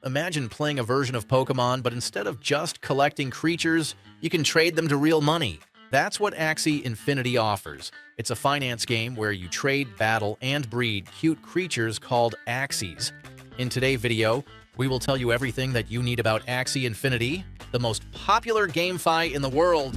Imagine playing a version of Pokemon, but instead of just collecting creatures, you can trade them to real money. That's what Axie Infinity offers. It's a finance game where you trade, battle, and breed cute creatures called Axies. In today's video, we will tell you everything that you need about Axie Infinity, the most popular GameFi in the world.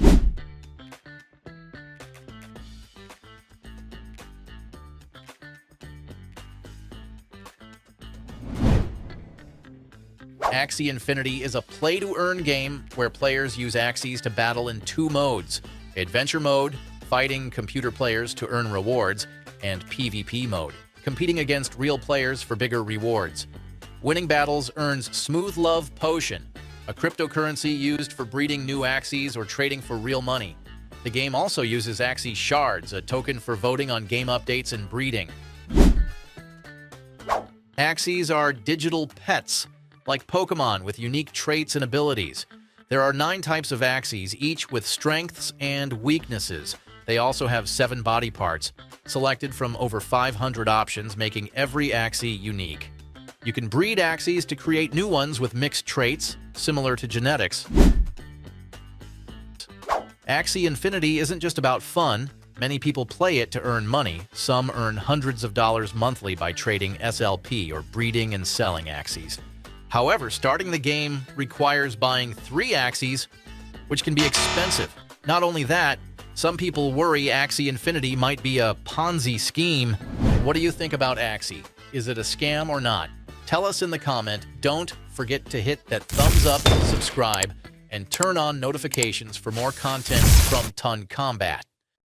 Axie Infinity is a play-to-earn game where players use Axies to battle in two modes: Adventure Mode, fighting computer players to earn rewards, and PvP Mode, competing against real players for bigger rewards. Winning battles earns Smooth Love Potion, a cryptocurrency used for breeding new Axies or trading for real money. The game also uses Axie Shards, a token for voting on game updates and breeding. Axies are digital pets, like Pokemon with unique traits and abilities. There are 9 types of Axies, each with strengths and weaknesses. They also have 7 body parts, selected from over 500 options, making every Axie unique. You can breed Axies to create new ones with mixed traits, similar to genetics. Axie Infinity isn't just about fun. Many people play it to earn money. Some earn hundreds of dollars monthly by trading SLP, or breeding and selling Axies. However, starting the game requires buying 3 Axies, which can be expensive. Not only that, some people worry Axie Infinity might be a Ponzi scheme. What do you think about Axie? Is it a scam or not? Tell us in the comment. Don't forget to hit that thumbs up, subscribe, and turn on notifications for more content from TON Kombat.